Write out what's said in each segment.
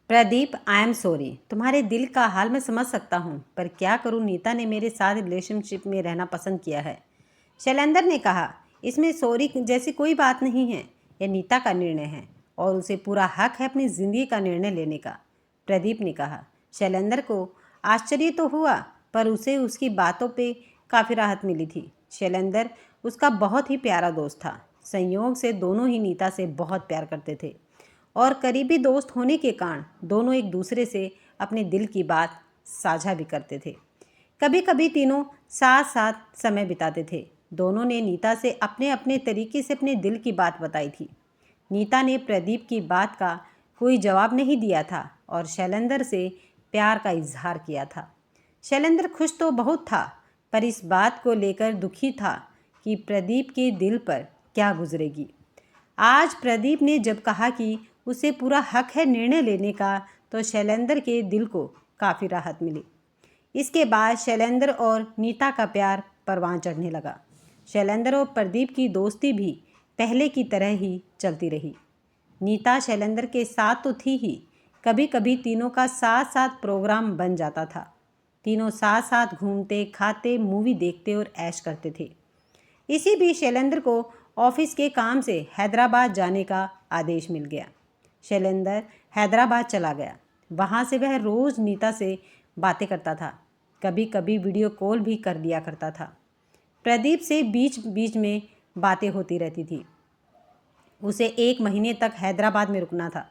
Pradeep, I am sorry. तुम्हारे दिल का हाल मैं समझ सकता हूँ, पर क्या करूँ, नीता ने मेरे साथ रिलेशनशिप में रहना पसंद किया है। शैलेंद्र ने कहा, इसमें सॉरी जैसी कोई बात नहीं है। यह नीता का निर्णय है और उसे पूरा हक है अपनी ज़िंदगी का निर्णय लेने का, प्रदीप ने कहा। शैलेंद्र को आश्चर्य तो हुआ, पर उसे उसकी बातों पे काफ़ी राहत मिली थी। शैलेंद्र उसका बहुत ही प्यारा दोस्त था। संयोग से दोनों ही नीता से बहुत प्यार करते थे और करीबी दोस्त होने के कारण दोनों एक दूसरे से अपने दिल की बात साझा भी करते थे। कभी कभी तीनों साथ साथ समय बिताते थे। दोनों ने नीता से अपने अपने तरीके से अपने दिल की बात बताई थी। नीता ने प्रदीप की बात का कोई जवाब नहीं दिया था और शैलेंद्र से प्यार का इजहार किया था। शैलेंद्र खुश तो बहुत था, पर इस बात को लेकर दुखी था कि प्रदीप के दिल पर क्या गुजरेगी। आज प्रदीप ने जब कहा कि उसे पूरा हक है निर्णय लेने का, तो शैलेंद्र के दिल को काफ़ी राहत मिली। इसके बाद शैलेंद्र और नीता का प्यार परवान चढ़ने लगा। शैलेंद्र और प्रदीप की दोस्ती भी पहले की तरह ही चलती रही। नीता शैलेंद्र के साथ तो थी ही, कभी कभी तीनों का साथ साथ प्रोग्राम बन जाता था। तीनों साथ साथ घूमते, खाते, मूवी देखते और ऐश करते थे। इसी बीच शैलेंद्र को ऑफिस के काम से हैदराबाद जाने का आदेश मिल गया। शैलेंद्र हैदराबाद चला गया। वहाँ से वह रोज़ नीता से बातें करता था, कभी कभी वीडियो कॉल भी कर लिया करता था। प्रदीप से बीच बीच में बातें होती रहती थी। उसे 1 महीने तक हैदराबाद में रुकना था।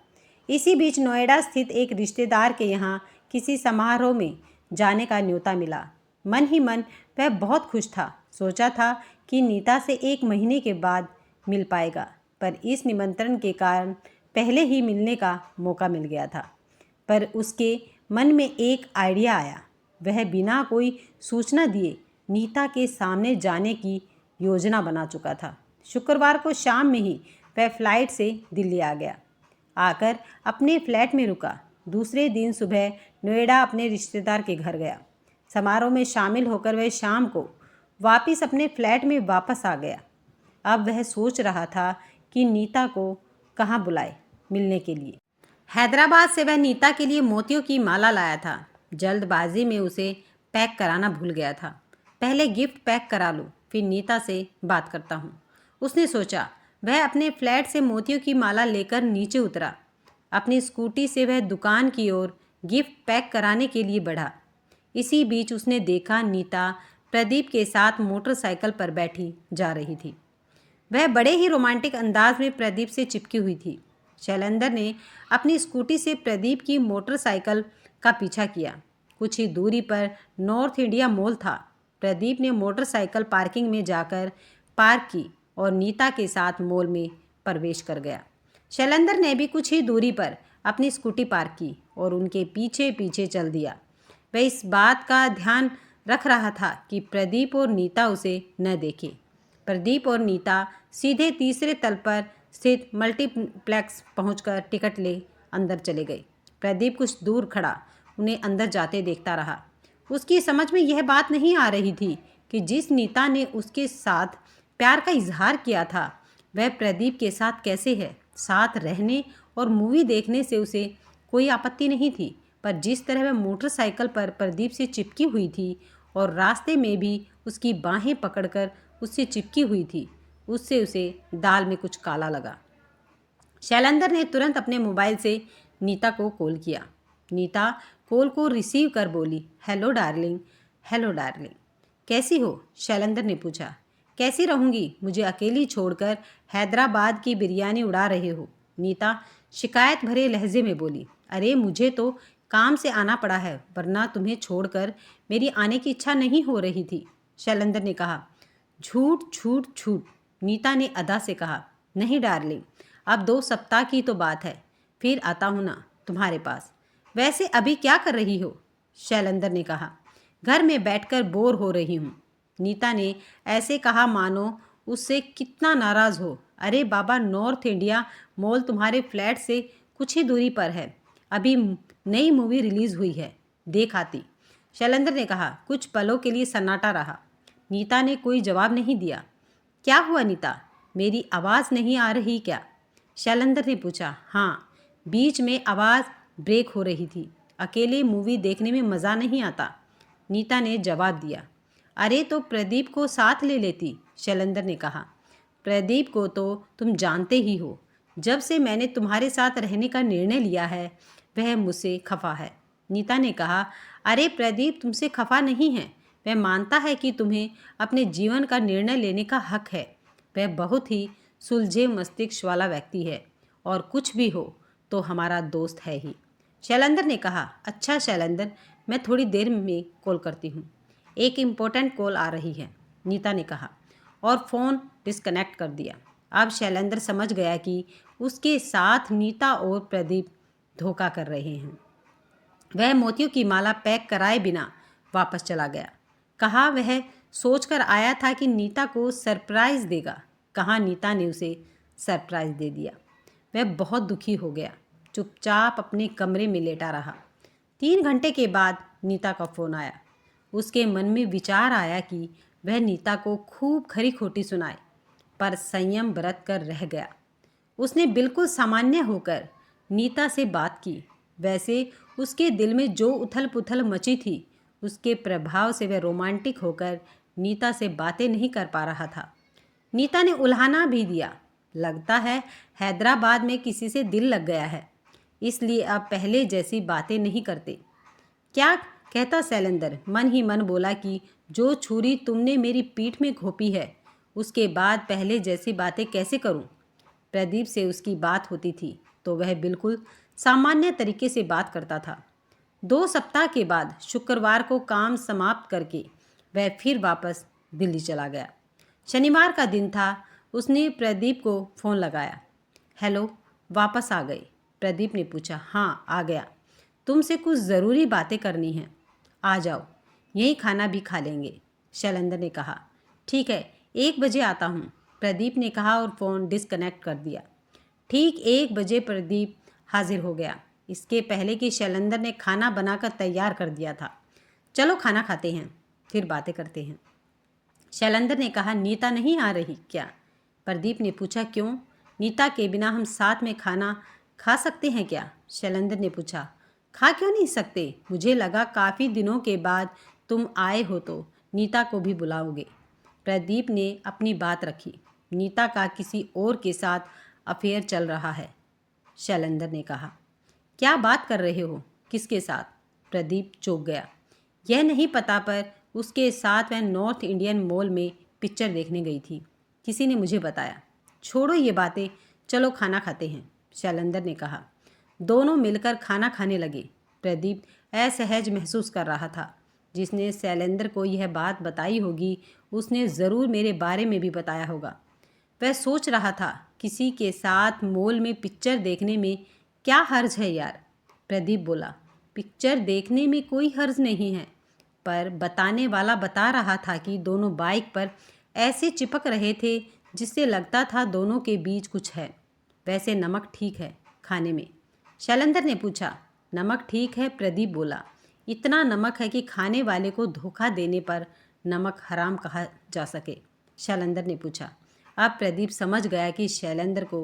इसी बीच नोएडा स्थित एक रिश्तेदार के यहाँ किसी समारोह में जाने का न्योता मिला। मन ही मन वह बहुत खुश था। सोचा था कि नीता से 1 महीने के बाद मिल पाएगा, पर इस निमंत्रण के कारण पहले ही मिलने का मौका मिल गया था। पर उसके मन में एक आइडिया आया। वह बिना कोई सूचना दिए नीता के सामने जाने की योजना बना चुका था। शुक्रवार को शाम में ही वह फ्लाइट से दिल्ली आ गया। आकर अपने फ्लैट में रुका। दूसरे दिन सुबह नोएडा अपने रिश्तेदार के घर गया। समारोह में शामिल होकर वह शाम को वापस अपने फ्लैट में वापस आ गया। अब वह सोच रहा था कि नीता को कहाँ बुलाए मिलने के लिए। हैदराबाद से वह नीता के लिए मोतियों की माला लाया था। जल्दबाजी में उसे पैक कराना भूल गया था। पहले गिफ्ट पैक करा लूँ, फिर नीता से बात करता हूँ, उसने सोचा। वह अपने फ्लैट से मोतियों की माला लेकर नीचे उतरा। अपनी स्कूटी से वह दुकान की ओर गिफ्ट पैक कराने के लिए बढ़ा। इसी बीच उसने देखा नीता प्रदीप के साथ मोटरसाइकिल पर बैठी जा रही थी। वह बड़े ही रोमांटिक अंदाज में प्रदीप से चिपकी हुई थी। शैलेंद्र ने अपनी स्कूटी से प्रदीप की मोटरसाइकिल का पीछा किया। कुछ ही दूरी पर नॉर्थ इंडिया मॉल था। प्रदीप ने मोटरसाइकिल पार्किंग में जाकर पार्क की और नीता के साथ मॉल में प्रवेश कर गया। शैलेंद्र ने भी कुछ ही दूरी पर अपनी स्कूटी पार्क की और उनके पीछे पीछे चल दिया। वह इस बात का ध्यान रख रहा था कि प्रदीप और नीता उसे न देखें। प्रदीप और नीता सीधे तीसरे तल पर स्थित मल्टीप्लेक्स पहुंचकर टिकट ले अंदर चले गए। प्रदीप कुछ दूर खड़ा उन्हें अंदर जाते देखता रहा। उसकी समझ में यह बात नहीं आ रही थी कि जिस नीता ने उसके साथ प्यार का इजहार किया था, वह प्रदीप के साथ कैसे है। साथ रहने और मूवी देखने से उसे कोई आपत्ति नहीं थी, पर जिस तरह वह मोटरसाइकिल पर प्रदीप से चिपकी हुई थी और रास्ते में भी उसकी बाहें पकड़कर उससे चिपकी हुई थी, उससे उसे दाल में कुछ काला लगा। शैलेंद्र ने तुरंत अपने मोबाइल से नीता को कॉल किया। नीता कॉल को रिसीव कर बोली, हेलो डार्लिंग। हेलो डार्लिंग, कैसी हो? शैलेंद्र ने पूछा। कैसी रहूँगी, मुझे अकेली छोड़कर हैदराबाद की बिरयानी उड़ा रहे हो, नीता शिकायत भरे लहजे में बोली। अरे मुझे तो काम से आना पड़ा है, वरना तुम्हें छोड़कर मेरी आने की इच्छा नहीं हो रही थी, शैलेंद्र ने कहा। झूठ झूठ झूठ, नीता ने अदा से कहा। नहीं डार्लिंग, अब 2 सप्ताह की तो बात है, फिर आता हूँ ना तुम्हारे पास। वैसे अभी क्या कर रही हो? शैलेंद्र ने कहा। घर में बैठकर बोर हो रही हूँ, नीता ने ऐसे कहा मानो उससे कितना नाराज़ हो। अरे बाबा, नॉर्थ इंडिया मॉल तुम्हारे फ्लैट से कुछ ही दूरी पर है। अभी नई मूवी रिलीज़ हुई है, देख आती, शैलेंद्र ने कहा। कुछ पलों के लिए सन्नाटा रहा। नीता ने कोई जवाब नहीं दिया। क्या हुआ नीता, मेरी आवाज़ नहीं आ रही क्या? शैलेंद्र ने पूछा। हाँ, बीच में आवाज़ ब्रेक हो रही थी। अकेले मूवी देखने में मज़ा नहीं आता। नीता ने जवाब दिया। अरे तो प्रदीप को साथ ले लेती, शैलेंद्र ने कहा। प्रदीप को तो तुम जानते ही हो। जब से मैंने तुम्हारे साथ रहने का निर्णय लिया है वह मुझसे खफा है। नीता ने कहा। अरे प्रदीप तुमसे खफा नहीं है। वह मानता है कि तुम्हें अपने जीवन का निर्णय लेने का हक है। वह बहुत ही सुलझे मस्तिष्क वाला व्यक्ति है और कुछ भी हो तो हमारा दोस्त है ही। शैलेंद्र ने कहा। अच्छा शैलेंद्र, मैं थोड़ी देर में कॉल करती हूँ। एक इम्पोर्टेंट कॉल आ रही है, नीता ने कहा और फ़ोन डिस्कनेक्ट कर दिया। अब शैलेंद्र समझ गया कि उसके साथ नीता और प्रदीप धोखा कर रहे हैं। वह मोतियों की माला पैक कराए बिना वापस चला गया। कहा वह सोचकर आया था कि नीता को सरप्राइज़ देगा। कहाँ नीता ने उसे सरप्राइज़ दे दिया। वह बहुत दुखी हो गया, चुपचाप अपने कमरे में लेटा रहा। 3 घंटे के बाद नीता का फ़ोन आया। उसके मन में विचार आया कि वह नीता को खूब खरी खोटी सुनाए, पर संयम बरत कर रह गया। उसने बिल्कुल सामान्य होकर नीता से बात की। वैसे उसके दिल में जो उथल पुथल मची थी, उसके प्रभाव से वह रोमांटिक होकर नीता से बातें नहीं कर पा रहा था। नीता ने उल्हाना भी दिया। लगता है हैदराबाद में किसी से दिल लग गया है, इसलिए अब पहले जैसी बातें नहीं करते। क्या कहता शैलेंद्र मन ही मन बोला कि जो छुरी तुमने मेरी पीठ में घोंपी है, उसके बाद पहले जैसी बातें कैसे करूं? प्रदीप से उसकी बात होती थी तो वह बिल्कुल सामान्य तरीके से बात करता था। 2 सप्ताह के बाद शुक्रवार को काम समाप्त करके वह फिर वापस दिल्ली चला गया। शनिवार का दिन था। उसने प्रदीप को फ़ोन लगाया। हेलो, वापस आ गए? प्रदीप ने पूछा। हाँ आ गया। तुमसे कुछ ज़रूरी बातें करनी हैं। आ जाओ, यहीं खाना भी खा लेंगे, शैलेंद्र ने कहा। ठीक है, 1 बजे आता हूँ, प्रदीप ने कहा और फ़ोन डिस्कनेक्ट कर दिया। ठीक 1 बजे प्रदीप हाजिर हो गया, इसके पहले कि शैलेंद्र ने खाना बनाकर तैयार कर दिया था। चलो खाना खाते हैं, फिर बातें करते हैं, शैलेंद्र ने कहा। नीता नहीं आ रही क्या? प्रदीप ने पूछा। क्यों? नीता के बिना हम साथ में खाना खा सकते हैं क्या? शैलेंद्र ने पूछा। खा क्यों नहीं सकते? मुझे लगा काफ़ी दिनों के बाद तुम आए हो तो नीता को भी बुलाओगे। प्रदीप ने अपनी बात रखी। नीता का किसी और के साथ अफेयर चल रहा है, शैलेंद्र ने कहा। क्या बात कर रहे हो? किसके साथ? प्रदीप चौंक गया। यह नहीं पता, पर उसके साथ वह नॉर्थ इंडियन मॉल में पिक्चर देखने गई थी, किसी ने मुझे बताया। छोड़ो ये बातें, चलो खाना खाते हैं, शैलेंद्र ने कहा। दोनों मिलकर खाना खाने लगे। प्रदीप असहज महसूस कर रहा था। जिसने शैलेंद्र को यह बात बताई होगी उसने ज़रूर मेरे बारे में भी बताया होगा। वह सोच रहा था, किसी के साथ मॉल में पिक्चर देखने में क्या हर्ज है यार? प्रदीप बोला। पिक्चर देखने में कोई हर्ज नहीं है, पर बताने वाला बता रहा था कि दोनों बाइक पर ऐसे चिपक रहे थे जिससे लगता था दोनों के बीच कुछ है। वैसे नमक ठीक है खाने में? शैलेंद्र ने पूछा। नमक ठीक है, प्रदीप बोला। इतना नमक है कि खाने वाले को धोखा देने पर नमक हराम कहा जा सके, शैलेंद्र ने पूछा। अब प्रदीप समझ गया कि शैलेंद्र को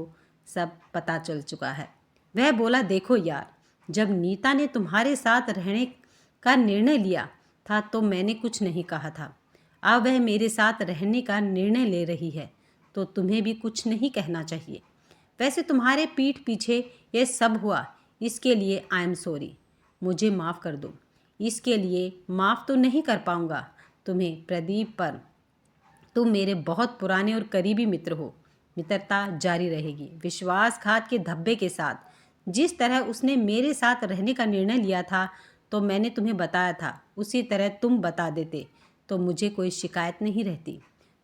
सब पता चल चुका है। वह बोला, देखो यार, जब नीता ने तुम्हारे साथ रहने का निर्णय लिया था तो मैंने कुछ नहीं कहा था। अब वह मेरे साथ रहने का निर्णय ले रही है तो तुम्हें भी कुछ नहीं कहना चाहिए। वैसे तुम्हारे पीठ पीछे ये सब हुआ, इसके लिए आई एम सॉरी, मुझे माफ़ कर दो। इसके लिए माफ़ तो नहीं कर पाऊँगा तुम्हें प्रदीप, पर तुम मेरे बहुत पुराने और करीबी मित्र हो। मित्रता जारी रहेगी। विश्वासघात के धब्बे के साथ जिस तरह उसने मेरे साथ रहने का निर्णय लिया था तो मैंने तुम्हें बताया था, उसी तरह तुम बता देते तो मुझे कोई शिकायत नहीं रहती।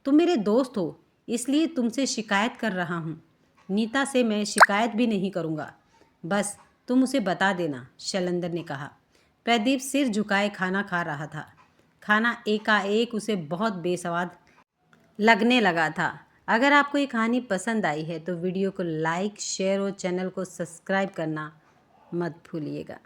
तुम मेरे दोस्त हो, इसलिए तुमसे शिकायत कर रहा हूँ। नीता से मैं शिकायत भी नहीं करूँगा, बस तुम उसे बता देना, शैलेंद्र ने कहा। प्रदीप सिर झुकाए खाना खा रहा था। खाना एकाएक उसे बहुत बेस्वाद लगने लगा था। अगर आपको ये कहानी पसंद आई है तो वीडियो को लाइक, शेयर और चैनल को सब्सक्राइब करना मत भूलिएगा।